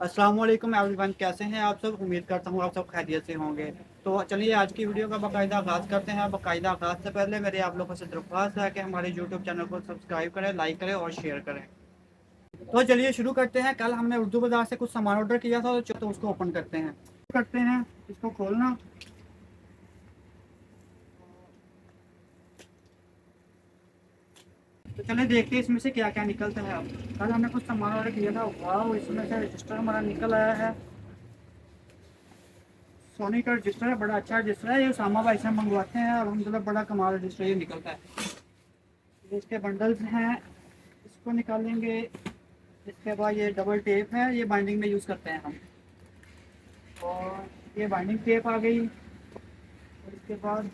अस्सलाम वालेकुम एवरीवन, कैसे हैं आप सब। उम्मीद करता हूँ आप सब खैरियत से होंगे। तो चलिए आज की वीडियो का बाकायदा आगाज़ करते हैं। बाकायदा आगाज़ से पहले मेरे आप लोगों से दरख्वास्त है कि हमारे यूट्यूब चैनल को सब्सक्राइब करें, लाइक करें और शेयर करें। तो चलिए शुरू करते हैं। कल हमने उर्दू बाज़ार से कुछ सामान ऑर्डर किया था, तो उसको ओपन करते हैं इसको खोलना। तो चलिए देखते हैं इसमें से क्या क्या निकलता है। अब कल हमने कुछ सामान ऑर्डर किया था, वाह इसमें से रजिस्टर हमारा निकल आया है। सोनी का रजिस्टर है, बड़ा अच्छा रजिस्टर है। ये उसामा भाई से मंगवाते हैं और अलहमदुलिल्लाह बड़ा कमाल रजिस्टर ये निकलता है। ये इसके बंडल्स हैं, इसको निकालेंगे। इसके बाद ये डबल टेप है, ये बाइंडिंग में यूज़ करते हैं हम। और ये बाइंडिंग टेप आ गई। और इसके बाद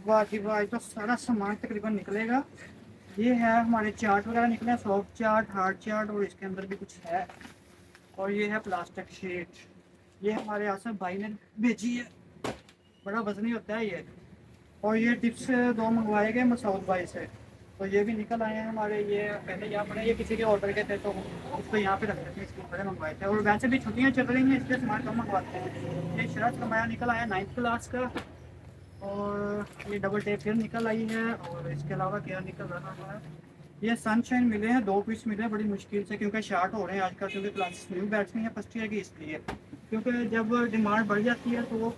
वाह जी वाह, तो सारा सामान तकरीबन निकलेगा। ये है हमारे चार्ट वगैरह निकले, सॉफ्ट चार्ट, हार्ड चार्ट, और इसके अंदर भी कुछ है। और ये है प्लास्टिक शीट, ये हमारे आसफ भाई ने भेजी है। बड़ा वजनी होता है ये। और ये टिप्स दो मंगवाए गए मसूद भाई से, तो ये भी निकल आए हैं हमारे। ये पहले यहाँ पड़े, ये किसी के ऑर्डर के थे तो उसको यहाँ पे रख देते हैं, इसके बड़े मंगवाए थे। और वैसे भी छुट्टियाँ चल रही हैं इसलिए सामान कम मंगवाते हैं। ये शरत कमाया निकल आया 9th क्लास का। और ये डबल टेप फिर निकल आई है। और इसके अलावा क्या निकल रहा है, ये सनशाइन मिले हैं, 2 पीस मिले हैं बड़ी मुश्किल से, क्योंकि शार्ट हो रहे हैं आजकल, क्योंकि क्लासेस न्यू बैच में है फर्स्ट ईयर की, इसलिए। क्योंकि जब डिमांड बढ़ जाती है तो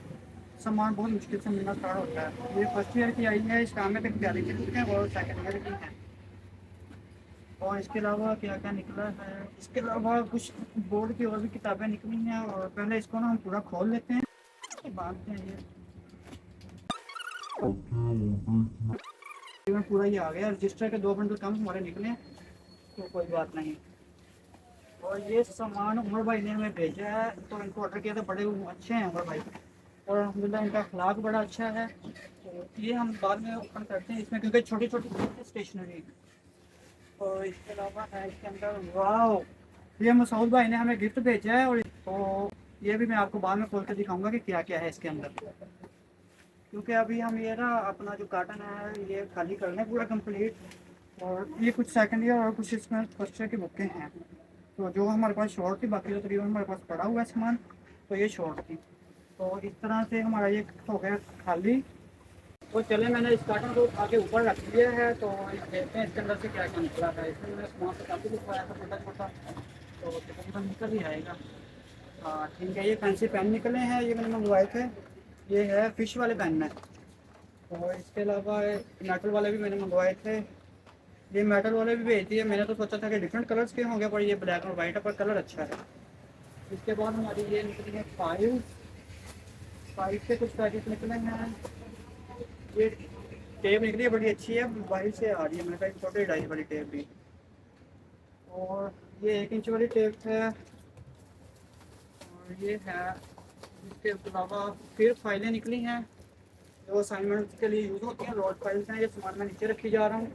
सामान बहुत मुश्किल से मिलना स्टार्ट होता है। ये फर्स्ट ईयर की आई है, इस काम में तक तैयारी चल रही है, और सेकंड ईयर की है। और इसके अलावा क्या क्या निकला है, इसके अलावा कुछ बोर्ड की और भी किताबें निकली हैं। और पहले इसको ना हम पूरा खोल लेते हैं, उसके बाद में ये तकरीबन पूरा ही आ गया। रजिस्टर के 2 बंडल कम हमारे निकले हैं, तो कोई बात नहीं। और ये सामान उमर भाई ने हमें भेजा है, तो इनको ऑर्डर किया था, बड़े अच्छे हैं उमर भाई। और अलहमदिल्ला इनका अखलाक बड़ा अच्छा है। तो ये हम बाद में ओपन करते हैं इसमें, क्योंकि छोटी छोटी स्टेशनरी। और इसके अलावा है इसके अंदर, वाह ये मसूद भाई ने हमें गिफ्ट भेजा है। और तो ये भी मैं आपको बाद में खोल कर दिखाऊंगा कि क्या क्या है इसके अंदर। क्योंकि अभी हम ये ना अपना जो कार्टन है ये खाली कर लें पूरा कंप्लीट। और ये कुछ सेकंड ईयर और कुछ इसमें फर्स्ट ईयर की बुकें हैं। तो जो हमारे पास शॉर्ट थी, बाकी तो तकरीबन हमारे पास पड़ा हुआ है सामान, तो ये शॉर्ट थी। तो इस तरह से हमारा ये हो गया खाली। तो चले मैंने इस कार्टन को आगे ऊपर रख दिया है, तो देखते हैं इसके अंदर से क्या क्या निकला है। इसमें मैंने सामान तो काफ़ी कुछ पाया था छोटा छोटा, तो तकरीबन निकल ही आएगा। हाँ ठीक है, ये फैंसी पेन निकले हैं, ये मैंने मंगवाए थे। ये है फिश वाले पेन है। और इसके अलावा मेटल वाले भी मैंने मंगवाए थे। ये मेटल वाले भी भेज दिए। मैंने तो सोचा था कि डिफरेंट कलर्स के होंगे, पर ये ब्लैक और वाइट है, पर कलर अच्छा है। इसके बाद हमारी ये निकली है फाइव। फाइव से कुछ पैकेट निकले हैं। ये टेप निकली है, बड़ी अच्छी है, मोबाइल से आ रही है। मैंने कहा छोटे डाई वाली टेप भी। और ये 1 इंच वाली टेप है। और ये है, इसके अलावा फिर फाइलें निकली हैं जो असाइनमेंट के लिए यूज़ होती हैं। रोड फाइल्स हैं, ये सामान मैं नीचे रखी जा रहा हूँ।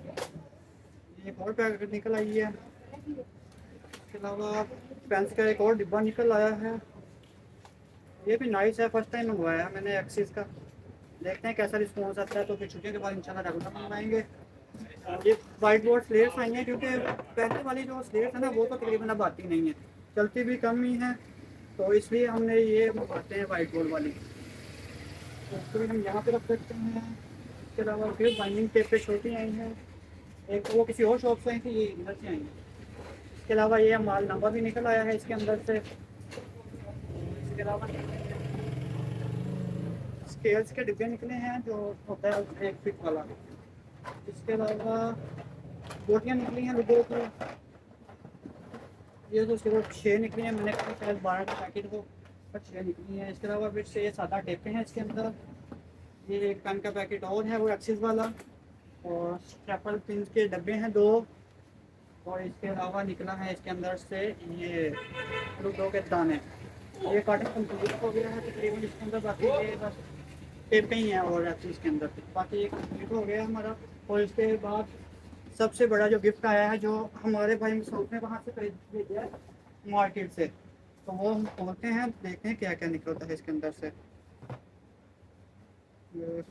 ये एक और पैकेट निकल आई है। इसके अलावा पेंस का एक और डिब्बा निकल आया है। ये भी नाइस है, फर्स्ट टाइम मंगवाया है मैंने एक्सिस का। देखते हैं कैसा रिस्पॉन्स आता है, तो फिर छुट्टियों के बाद इंशाल्लाह रेगुलर मंगवाएंगे। ये वाइट बोर्ड स्लेट्स आई हैं, क्योंकि पहले वाली जो स्लेट्स है ना वो तो तकरीबन अब आती नहीं है, चलती भी कम ही है, तो इसलिए हमने ये मंगवाते हैं वाइट बोर्ड वाली। तो इसको भी हम यहाँ पे रख सकते हैं। इसके अलावा फिर बाइंडिंग टेप पे छोटी आई हैं, एक तो वो किसी और शॉप से आई थी, ये इधर से आई हैं। इसके अलावा ये माल नंबर भी निकल आया है इसके अंदर से। इसके अलावा स्केल्स के डिब्बे निकले हैं, जो होता है 1 फीट वाला। इसके अलावा बोटियाँ निकली हैं लुडो की, ये तो सिर्फ 6 निकली हैं। मैंने कहा शायद 12 के पैकेट को, पर 6 निकली हैं। इसके अलावा फिर से ये सादा टेपे हैं इसके अंदर। ये एक पेन का पैकेट और है, वो एक्सिस वाला। और स्टेपल पिन के डब्बे हैं 2। और इसके अलावा निकला है इसके अंदर से ये लुडो के दाने। ये कार्टन कंप्लीट हो गया है तकरीबन इसके अंदर, बाकी ये बस टेप ही हैं और एक्सिस के अंदर, बाकी ये कंप्लीट हो गया हमारा। और इसके बाद सबसे बड़ा जो गिफ्ट आया है, जो हमारे भाई मसूद ने वहाँ से खरीद भेजा है मार्केट से, तो वो हम खोलते हैं, देखते हैं क्या क्या निकलता है इसके अंदर से। ये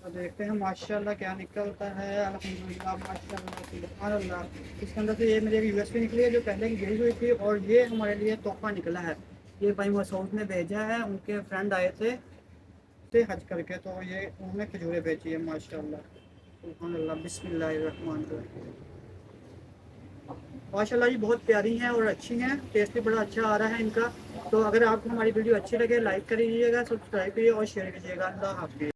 تو دیکھتے ہیں ماشاءاللہ کیا نکلتا ہے. الحمدللہ ماشاءاللہ سبحان اللہ. اس کے اندر سے یہ میرے یو ایس پی نکلی ہے جو پہلے کی گئی ہوئی تھی, اور یہ ہمارے لیے تحفہ نکلا ہے. یہ بھائی مسعود نے بھیجا ہے, ان کے فرینڈ آئے تھے سے حج کر کے, تو یہ انہوں نے کھجوریں بھیجی ہے ماشاءاللہ سبحان اللہ. بسم اللہ الرحمن الرحیم. ماشاءاللہ یہ بہت پیاری ہیں اور اچھی ہیں, ٹیسٹ بھی بڑا اچھا آ رہا ہے ان کا. تو اگر آپ کو ہماری ویڈیو اچھی لگے لائک کر لیجیے گا, سبسکرائب کریے اور شیئر کیجیے گا. اللہ حافظ.